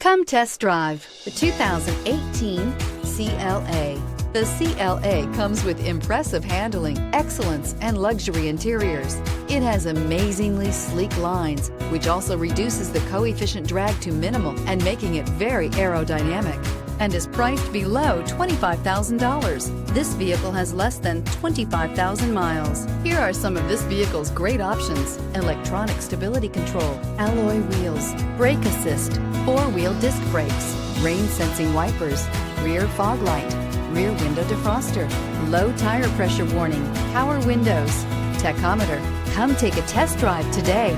Come test drive the 2018 CLA. The CLA comes with impressive handling, excellence, and luxury interiors. It has amazingly sleek lines, which also reduces the coefficient drag to minimal and making it very aerodynamic, and is priced below $25,000. This vehicle has less than 25,000 miles. Here are some of this vehicle's great options: electronic stability control, alloy wheels, brake assist, four-wheel disc brakes, rain sensing wipers, rear fog light, rear window defroster, low tire pressure warning, power windows, tachometer. Come take a test drive today.